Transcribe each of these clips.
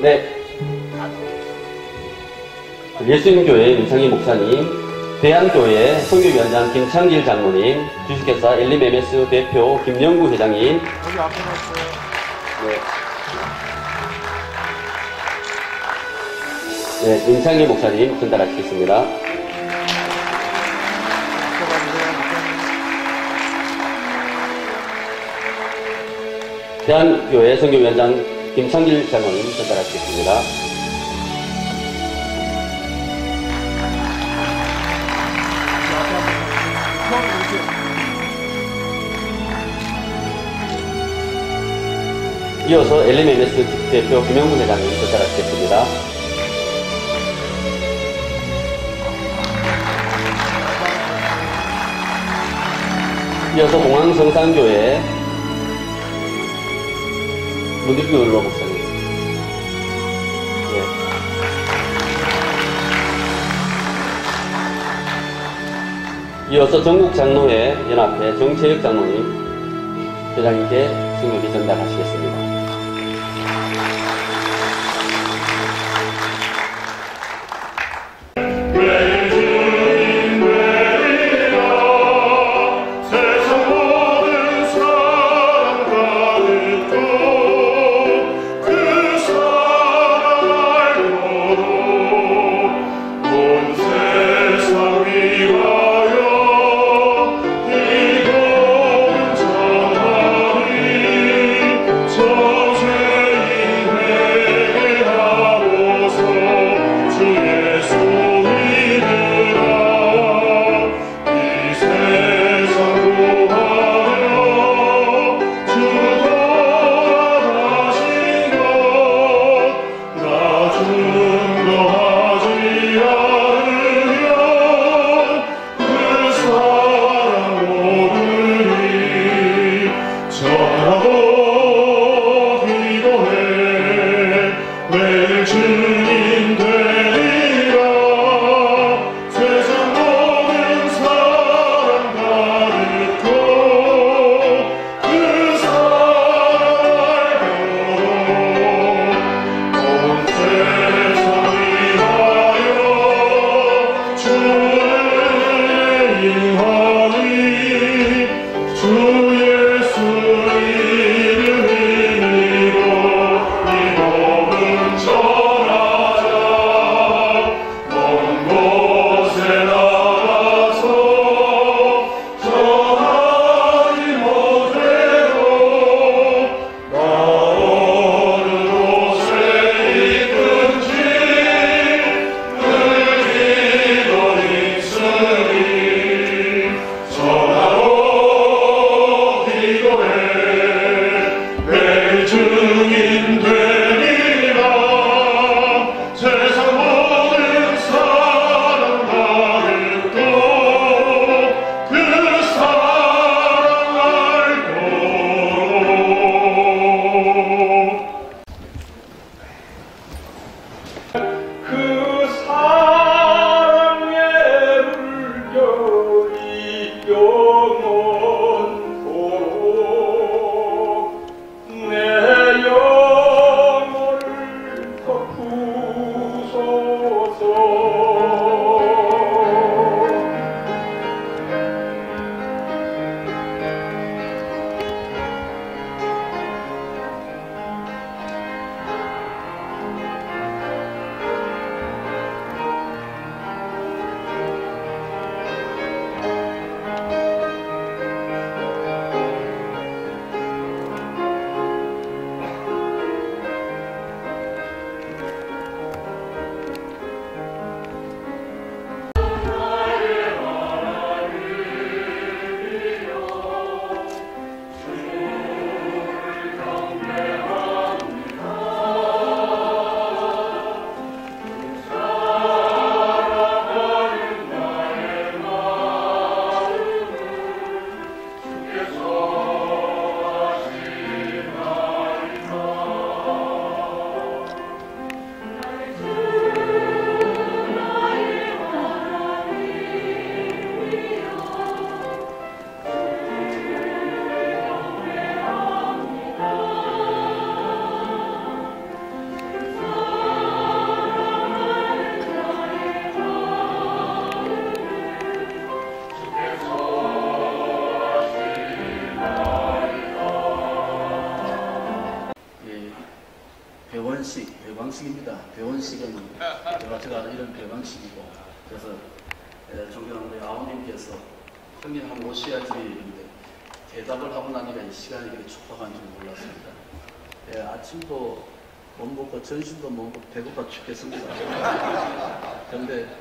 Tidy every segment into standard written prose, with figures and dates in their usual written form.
네. 예수님교회 윤창희 목사님, 대한교회 선교위원장 김창길 장로님, 주식회사 엘림MS 대표 김영구 회장님. 여기 앞에 놨어요. 네. 네, 윤창희 목사님 전달하시겠습니다. 대한교회 선교위원장 김창길 장로님 전달하시겠습니다. 이어서 엘림MS 대표 김영구 회장님 전달하시겠습니다. 이어서 공항성산교회 문일규 의로 목사님. 예. 이어서 전국장로회 연합회 정채혁 장로님 회장님께 승유비 전달하시겠습니다. 저 배방식입니다. 배원식은 제가 이런 배방식이고, 그래서 존경하는 우리 아우님께서 형님 한번 오셔야지 했는데 대답을 하고 나니까 이 시간이 그렇게 촉박한 줄 몰랐습니다. 아침도 못 먹고 점심도 못 먹고 배고파 죽겠습니다. 그런데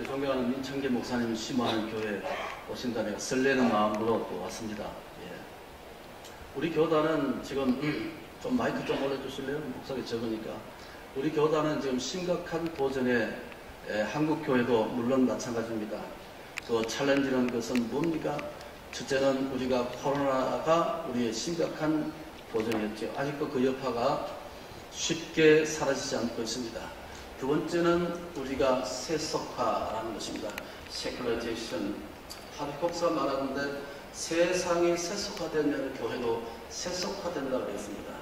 존경하는 민청계 목사님 심화하는 교회 오신다니까 설레는 마음으로 또 왔습니다. 우리 교단은 지금 좀 마이크 좀 올려주실래요? 목소리 적으니까. 우리 교단은 지금 심각한 도전에 한국 교회도 물론 마찬가지입니다. 그 챌린지라는 것은 뭡니까? 첫째는 우리가 코로나가 우리의 심각한 도전이었죠. 아직도 그 여파가 쉽게 사라지지 않고 있습니다. 두 번째는 우리가 세속화라는 것입니다. 세큘러제이션. 한국사 말하는데 세상이 세속화되면 교회도 세속화된다고 했습니다.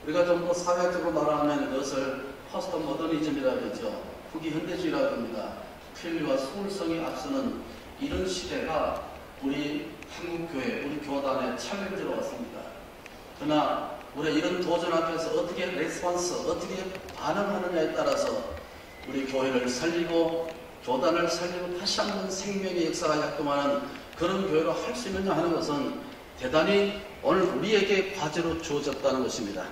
우리가 좀 더 사회적으로 말하면 이것을 포스트 모더니즘이라고 그러죠. 후기현대주의라고 합니다. 편리와 소홀성이 앞서는 이런 시대가 우리 한국교회, 우리 교단의 챌린지로 왔습니다. 그러나 우리 이런 도전 앞에서 어떻게 레스폰스, 어떻게 반응하느냐에 따라서 우리 교회를 살리고 교단을 살리고 다시 한번 생명의 역사가 작동하는 그런 교회로 할 수 있느냐 하는 것은 대단히 오늘 우리에게 과제로 주어졌다는 것입니다.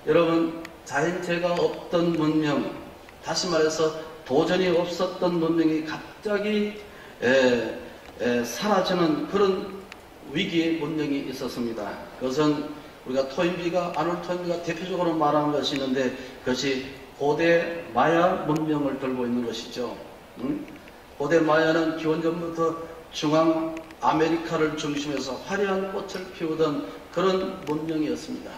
여러분, 자연재해가 없던 문명, 다시 말해서 도전이 없었던 문명이 갑자기 사라지는 그런 위기의 문명이 있었습니다. 그것은 우리가 아놀드 토인비가 대표적으로 말하는 것이 있는데 그것이 고대 마야 문명을 들고 있는 것이죠. 고대 마야는 기원전부터 중앙 아메리카를 중심해서 화려한 꽃을 피우던 그런 문명이었습니다.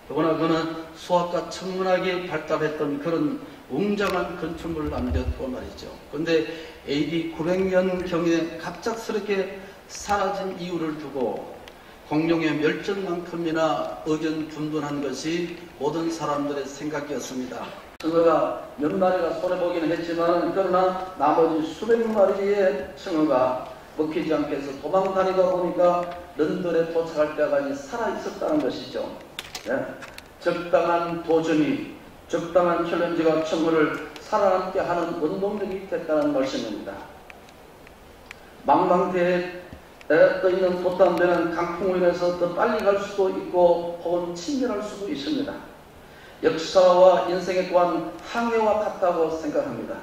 더구나 그는 수학과 천문학이 발달했던 그런 웅장한 건축물을 남겼고 말이죠. 그런데 AD 900년경에 갑작스럽게 사라진 이유를 두고 공룡의 멸종만큼이나 의견 분분한 것이 모든 사람들의 생각이었습니다. 청어가 몇 마리가 손해보기는 했지만 그러나 나머지 수백 마리의 청어가 먹히지 않게 해서 도망다니다 보니까 런던에 도착할 때까지 살아있었다는 것이죠. 적당한 도전이, 적당한 챌린지가 청어를 살아남게 하는 원동력이 됐다는 말씀입니다. 망망대해에 떠있는 돛담배는 강풍으로 인해서 더 빨리 갈 수도 있고 혹은 침멸할 수도 있습니다. 역사와 인생에 또한 항해와 같다고 생각합니다.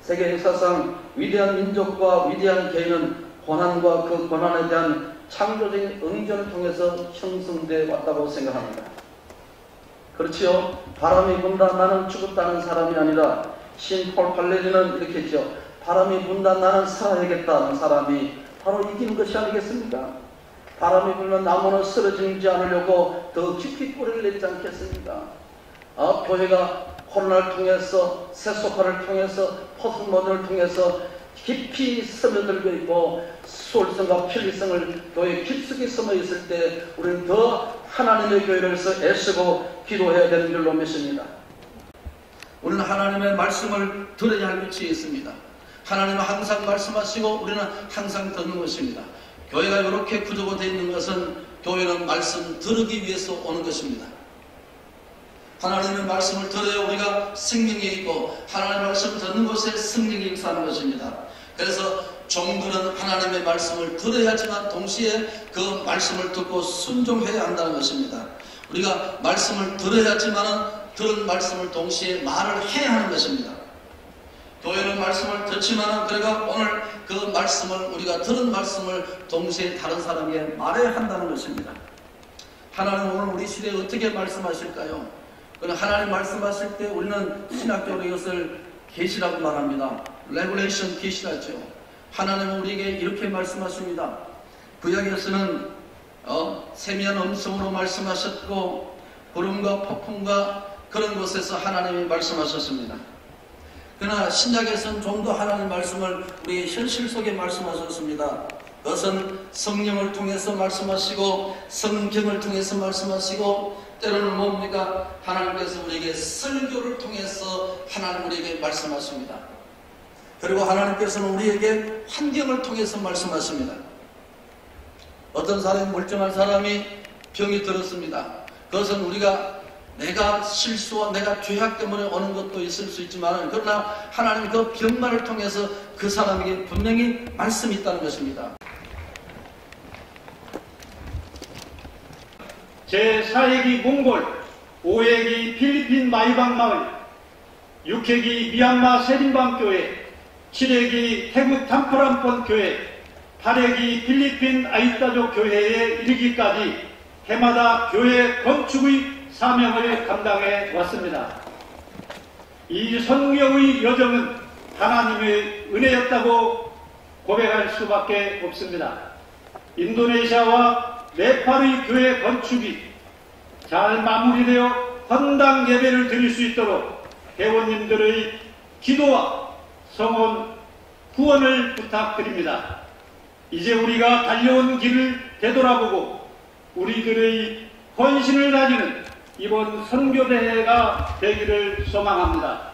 세계 역사상 위대한 민족과 위대한 개인은 고난과 그 고난에 대한 창조적인 응전을 통해서 형성되어 왔다고 생각합니다. 그렇지요. 바람이 분다 나는 죽었다는 사람이 아니라 신 폴 팔레리는 이렇게 했죠. 바람이 분다 나는 살아야겠다는 사람이 바로 이기는 것이 아니겠습니까? 바람이 불면 나무는 쓰러지지 않으려고 더 깊이 뿌리를 내지 않겠습니까? 교회가 코로나를 통해서 세속화를 통해서 포스트모던을 통해서 깊이 스며들고 있고 수월성과 편리성을 교회 깊숙이 숨어 있을 때 우리는 더 하나님의 교회를 애쓰고 기도해야 되는 줄로 믿습니다. 우리는 하나님의 말씀을 들어야 할 위치에 있습니다. 하나님은 항상 말씀하시고 우리는 항상 듣는 것입니다. 교회가 이렇게 구조가 되어 있는 것은 교회는 말씀 들으기 위해서 오는 것입니다. 하나님의 말씀을 들어야 우리가 생명이 있고 하나님의 말씀을 듣는 곳에 성령이 역사하는 것입니다. 그래서 종들은 하나님의 말씀을 들어야지만 동시에 그 말씀을 듣고 순종해야 한다는 것입니다. 우리가 말씀을 들어야지만 들은 말씀을 동시에 말을 해야 하는 것입니다. 교회는 말씀을 듣지만 그래가 오늘 그 말씀을 우리가 들은 말씀을 동시에 다른 사람에게 말해야 한다는 것입니다. 하나님은 오늘 우리 시대에 어떻게 말씀하실까요? 하나님 말씀하실 때 우리는 신학적으로 이것을 계시라고 말합니다. 레벨레이션 계시라죠. 하나님은 우리에게 이렇게 말씀하십니다. 구약에서는 세미한 음성으로 말씀하셨고 구름과 폭풍과 그런 곳에서 하나님이 말씀하셨습니다. 그러나 신약에서는 좀 더 하나님 말씀을 우리 현실 속에 말씀하셨습니다. 그것은 성령을 통해서 말씀하시고 성경을 통해서 말씀하시고 때로는 뭡니까? 하나님께서 우리에게 설교를 통해서 하나님 우리에게 말씀하십니다. 그리고 하나님께서는 우리에게 환경을 통해서 말씀하십니다. 어떤 사람이 멀쩡한 사람이 병이 들었습니다. 그것은 우리가 내가 실수와 내가 죄악 때문에 오는 것도 있을 수 있지만, 그러나 하나님 그 병마를 통해서 그 사람에게 분명히 말씀이 있다는 것입니다. 제4회기 몽골, 5회기 필리핀 마이방 마을, 6회기 미얀마 세림방 교회, 7회기 태국 탐프람폰 교회, 8회기 필리핀 아이따족 교회에 이르기까지 해마다 교회 건축의 사명을 감당해 왔습니다. 이 선교의 여정은 하나님의 은혜였다고 고백할 수밖에 없습니다. 인도네시아와 네팔의 교회 건축이 잘 마무리되어 헌당 예배를 드릴 수 있도록 회원님들의 기도와 성원, 후원을 부탁드립니다. 이제 우리가 달려온 길을 되돌아보고 우리들의 헌신을 다지는 이번 선교대회가 되기를 소망합니다.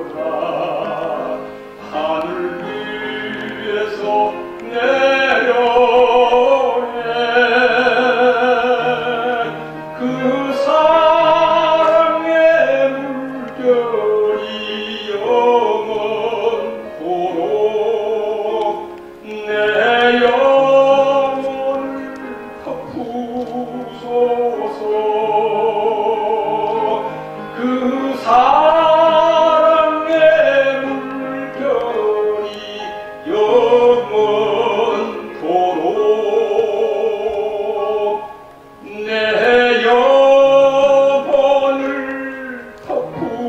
평화로라 하늘 위에서 내려오네 그 사랑의 물결이 영원토록 내 영혼을 덮으소서 그 사랑의 물결이 영원토록 내 영혼을 덮으소서